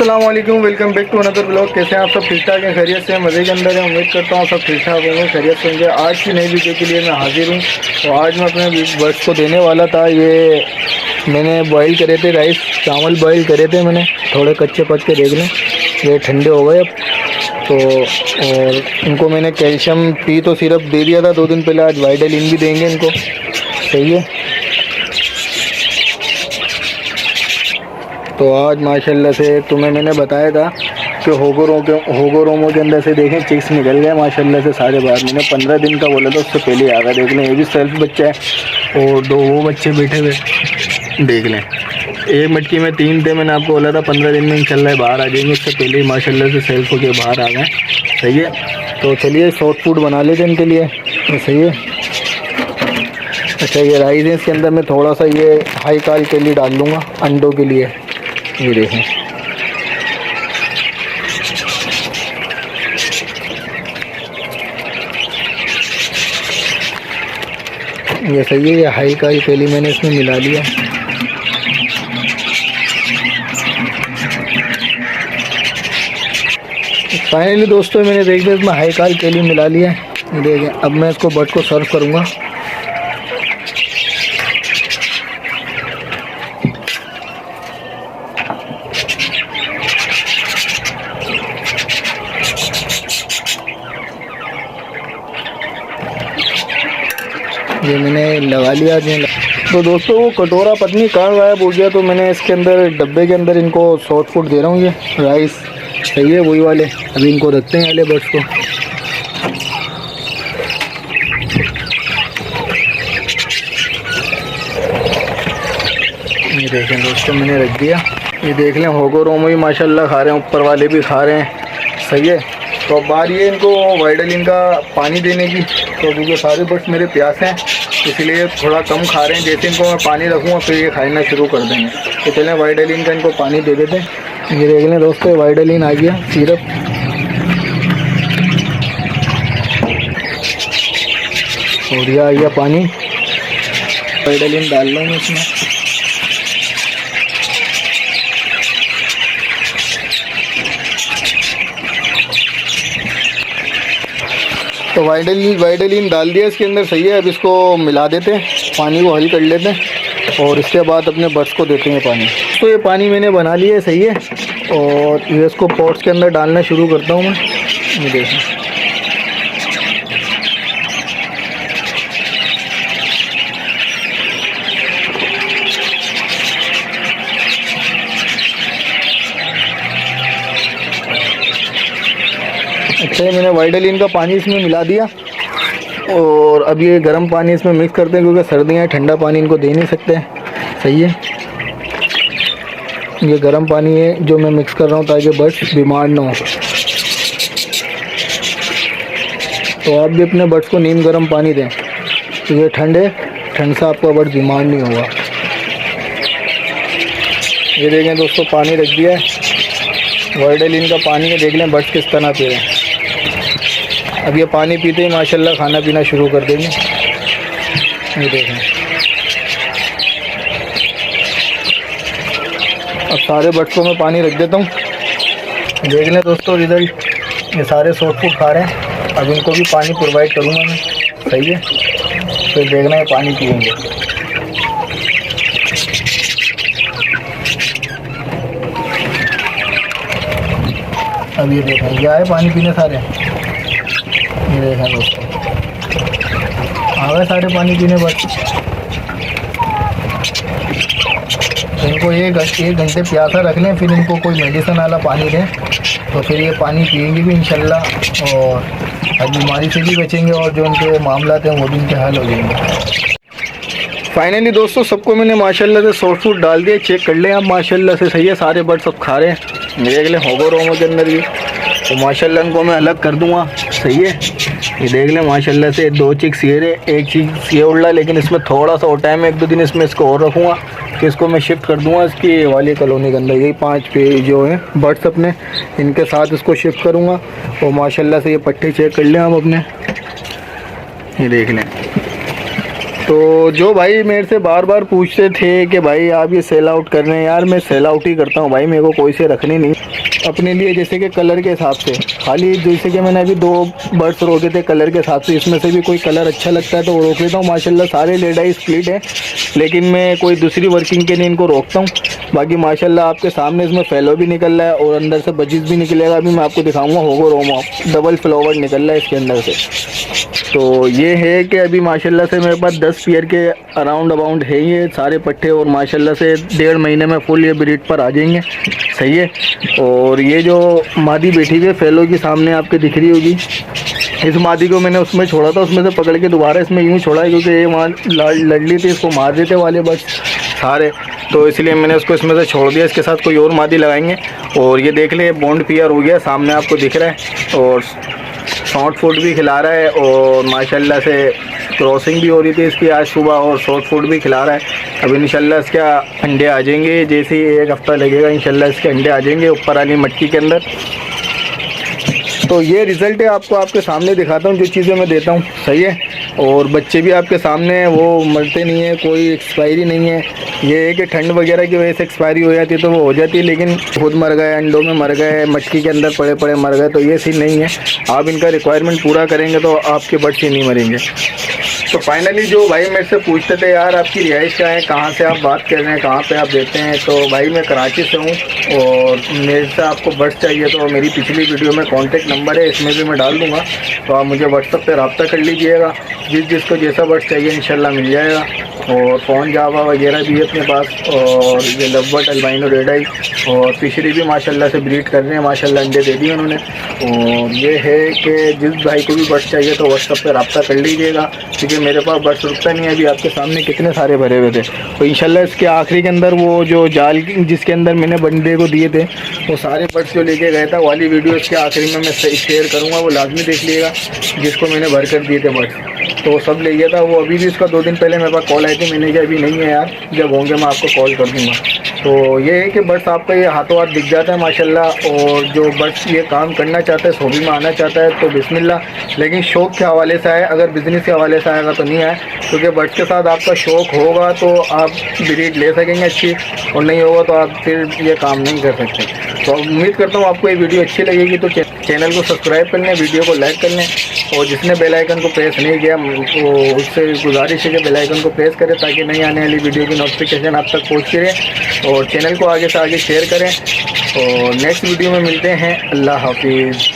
अस्सलाम वालेकुम, welcome back to another blog. कैसे हैं आप सब? ठीक ठाक हैं, खैरियत से, मज़े के अंदर है। उम्मीद करता हूँ सब ठीक ठाक होंगे, खैरियत से होंगे। आज की नई वीडियो के लिए मैं हाजिर हूँ। तो आज मैं अपने बर्ड्स को देने वाला था, ये मैंने बॉईल करे थे राइस, चावल बॉईल करे थे मैंने, थोड़े कच्चे पक्के देख लें, ये ठंडे हो गए अब तो। और इनको मैंने कैल्शियम पी तो सिरप दे दिया था 2 दिन पहले, आज वाइटालिन भी देंगे इनको, सही है। तो आज माशाल्लाह से तुम्हें मैंने बताया था कि होगोरोमो के अंदर से देखें चिक्स निकल गए माशाल्लाह से सारे बाहर। मैंने 15 दिन का बोला था, उससे पहले आ गया। देख लें, ये भी सेल्फ बच्चा है और 2 वो बच्चे बैठे हुए, देख लें। एक मटकी में 3 थे, मैंने आपको बोला था 15 दिन में इंशाल्लाह बाहर आ जाएंगे। उससे पहले ही माशाल्लाह से सेल्फ होके बाहर आ गए, सही है। तो चलिए सॉफ्ट फूड बना लेते हैं इनके लिए, तो सही है। अच्छा, ये राइस है, इसके अंदर मैं थोड़ा सा ये हाई काल के लिए डाल दूँगा अंडों के लिए, ये देखें। ये सही है, ये हाई काल के लिए मैंने इसमें मिला लिया। फाइनली दोस्तों मैंने देख लिया इसमें हाई काल के लिए मिला लिया। ये देखें, अब मैं इसको बर्ड को सर्व करूँगा। ये मैंने लगा लिया तो दोस्तों वो कटोरा पत्नी कहाँ गायब हो गया, तो मैंने इसके अंदर डब्बे के अंदर इनको सॉफ्ट फूड दे रहा हूँ, ये राइस, सही है, वही वाले। अभी इनको रखते हैं वाले बर्ड्स को। ये देखें दोस्तों, मैंने रख दिया। ये देख लें, होगोरोमो भी माशाल्लाह खा रहे हैं, ऊपर वाले भी खा रहे हैं, सही है। तो अब बारी है इनको वाइटालिन का पानी देने की। तो क्योंकि सारे बर्ड्स मेरे प्यास हैं, इसलिए थोड़ा कम खा रहे हैं। जैसे इनको मैं पानी रखूँगा फिर ये खाना शुरू कर देंगे। तो चलें वाइटालिन का इनको पानी दे देते हैं। ये देख लें दोस्तों, वाइटालिन आ गया सिरप, और यह आ गया पानी। वाइटालिन डाल रहा हूँ इसमें। तो वाइटालिन डाल दिया इसके अंदर, सही है। अब इसको मिला देते हैं, पानी को हल कर लेते हैं, और इसके बाद अपने बर्ड्स को देते हैं पानी। तो ये पानी मैंने बना लिया है, सही है। और ये इसको पॉट्स के अंदर डालना शुरू करता हूँ मैं। ये देखें, अच्छा है, मैंने वाइटालिन का पानी इसमें मिला दिया। और अब ये गर्म पानी इसमें मिक्स करते हैं, क्योंकि सर्दियाँ हैं, ठंडा पानी इनको दे नहीं सकते, सही है। ये गर्म पानी है जो मैं मिक्स कर रहा हूँ, ताकि बर्ड्स बीमार ना हो। तो आप भी अपने बर्ड्स को नीम गर्म पानी दें, क्योंकि ठंड है, ठंड से आपका बर्ड बीमार नहीं होगा। ये देखें दोस्तों, पानी रख दिया है वाइटालिन का पानी है, देख लें बर्ड्स किस तरह पी रहे हैं। अब ये पानी पीते ही माशाल्लाह खाना पीना शुरू कर देंगे। ये देखें, अब सारे बर्ड्स को मैं पानी रख देता हूँ। देख लें दोस्तों रिजल्ट, ये सारे सॉफ्ट फूड खा रहे हैं। अब इनको भी पानी प्रोवाइड करूँगा मैं, सही है। फिर देखना है पानी पिएंगे। अब ये देखें, ये आए पानी पीने सारे। ये देखें दोस्तों, आ गए सारे पानी पीने बस। इनको एक घंटे प्यासा रख लें, फिर इनको कोई मेडिसिन वाला पानी दें, तो फिर ये पानी पिएंगे भी इंशाल्लाह, और बीमारी से भी बचेंगे, और जो उनके मामला हैं वो भी इनके हल हो जाएंगे। फाइनली दोस्तों, सबको मैंने माशाल्लाह से सॉफ्ट फूड डाल दिया। चेक कर लें आप, माशाल्लाह से सही है, सारे बर्ड सब खा रहे हैं। देख लें होगोरोमो के अंदर भी, तो माशाल्लाह इनको मैं अलग कर दूंगा, सही है। ये देख लें माशाल्लाह से 2 चिक्स ये रहे, 1 चिक्स ये उड़ रहा, लेकिन इसमें थोड़ा सा और टाइम है, 1-2 दिन इसमें इसको और रखूँगा, कि इसको मैं शिफ्ट कर दूंगा इसकी वाली कॉलोनी के अंदर। यही 5 पे जो हैं बर्ड्स अपने, इनके साथ इसको शिफ्ट करूँगा। और माशाल्लाह से ये पट्टे चेक कर लें आप अपने, ये देख लें। तो जो भाई मेरे से बार बार पूछते थे कि भाई आप ये सेल आउट कर रहे हैं, यार मैं सेल आउट ही करता हूँ भाई, मेरे को कोई से रखनी नहीं। अपने लिए जैसे कि कलर के हिसाब से, खाली जैसे कि मैंने अभी 2 बर्ड्स रोके थे कलर के हिसाब से, इसमें से भी कोई कलर अच्छा लगता है तो वो रोक लेता हूँ। माशाल्लाह सारे लेड आई स्प्लिट है, लेकिन मैं कोई दूसरी वर्किंग के लिए इनको रोकता हूँ। बाकी माशाल्लाह आपके सामने इसमें फेलो भी निकल रहा है और अंदर से बजीज भी निकलेगा। अभी मैं आपको दिखाऊंगा होगो रोमा, डबल फ्लावर निकल रहा है इसके अंदर से। तो ये है कि अभी माशाल्लाह से मेरे पास 10 पेयर के अराउंड अबाउंड है ये सारे पट्टे, और माशाल्लाह से 1.5 महीने में फुल ये ब्रीड पर आ जाएंगे। सही है। और ये जो मादी बैठी हुई है फेलो के सामने आपके दिख रही होगी, इस मादी को मैंने उसमें छोड़ा था, उसमें से पकड़ के दोबारा इसमें यूँ छोड़ा है क्योंकि ये वहाँ लड़ली थी, इसको मार देते वाले बस सारे, तो इसलिए मैंने उसको इसमें से छोड़ दिया। इसके साथ कोई और मादी लगाएंगे। और ये देख ले बॉन्ड पेयर हो गया, सामने आपको दिख रहा है, और शॉर्ट फूड भी खिला रहा है, और माशाल्लाह से क्रॉसिंग भी हो रही थी इसकी आज सुबह, और शॉर्ट फूड भी खिला रहा है। अब इंशाल्लाह इसके अंडे आ जाएंगे, जैसे ही 1 हफ़्ता लगेगा इंशाल्लाह इसके अंडे आ जाएंगे ऊपर वाली मटकी के अंदर। तो ये रिज़ल्ट है, आपको आपके सामने दिखाता हूँ जो चीज़ें मैं देता हूँ। सही है। और बच्चे भी आपके सामने हैं, वो मरते नहीं है, कोई एक्सपायरी नहीं है। ये है कि ठंड वगैरह की वजह से एक्सपायरी हो जाती है तो वो हो जाती है, लेकिन खुद मर गए, अंडों में मर गए, मटकी के अंदर पड़े पड़े मर गए, तो ये सीन नहीं है। आप इनका रिक्वायरमेंट पूरा करेंगे तो आपके बच्चे नहीं मरेंगे। तो फाइनली जो भाई मेरे से पूछते थे यार आपकी रिहाइश क्या है, कहाँ से आप बात कर रहे हैं, कहाँ पे आप देते हैं, तो भाई मैं कराची से हूँ, और मेरे से आपको बर्ड्स चाहिए तो मेरी पिछली वीडियो में कॉन्टेक्ट नंबर है, इसमें भी मैं डाल दूँगा, तो आप मुझे व्हाट्सअप पे रब्ता कर लीजिएगा। जिसको जैसा बर्ड्स चाहिए इंशाल्लाह मिल जाएगा। और फ़ोन जावा वगैरह भी है अपने पास, और ये लवबर्ड अल्बाइनो रेड आई और फिशरी भी माशाल्लाह से ब्रीड कर रहे हैं, माशाल्लाह अंडे दे दिए उन्होंने। और ये है कि जिस भाई को भी बर्ड्स चाहिए तो व्हाट्सअप पे रब्ता कर लीजिएगा, क्योंकि मेरे पास बर्ड्स रुकता नहीं है। अभी आपके सामने कितने सारे भरे हुए थे, तो इंशाल्लाह इसके आखिरी के अंदर वो जो जाल जिसके अंदर मैंने बंदे को दिए थे वो सारे बर्ड्स जो लेके गया था वाली वीडियो इसके आखिरी में मैं शेयर करूँगा, वो लाजमी देख लीजिएगा, जिसको मैंने भर कर दिए थे बर्ड्स तो वो सब ले गया था। वो अभी भी उसका 2 दिन पहले मेरे पास कॉल आई थी, मैंने कहा अभी नहीं है यार, जब होंगे मैं आपको कॉल कर दूँगा। तो ये है कि बर्ड्स आपका ये हाथों हाथ दिख जाता है माशाल्लाह, और जो बर्ड्स ये काम करना चाहता है, हॉबी में आना चाहता है तो बिस्मिल्लाह, लेकिन शौक़ के हवाले से आए, अगर बिज़नेस के हवाले से आएगा तो नहीं आए, क्योंकि बर्ड्स के साथ आपका शौक़ होगा तो आप ब्रीड ले सकेंगे अच्छी, और नहीं होगा तो आप फिर ये काम नहीं कर सकते। तो उम्मीद करता हूँ आपको ये वीडियो अच्छी लगेगी, तो चैनल को सब्सक्राइब कर लें, वीडियो को लाइक कर लें, और जिसने बेल आइकन को प्रेस नहीं किया तो उससे गुजारिश है कि बेल आइकन को प्रेस करें, ताकि नई आने वाली वीडियो की नोटिफिकेशन आप तक पहुँचती रहे। और चैनल को आगे से आगे शेयर करें, और नेक्स्ट वीडियो में मिलते हैं। अल्लाह हाफिज़।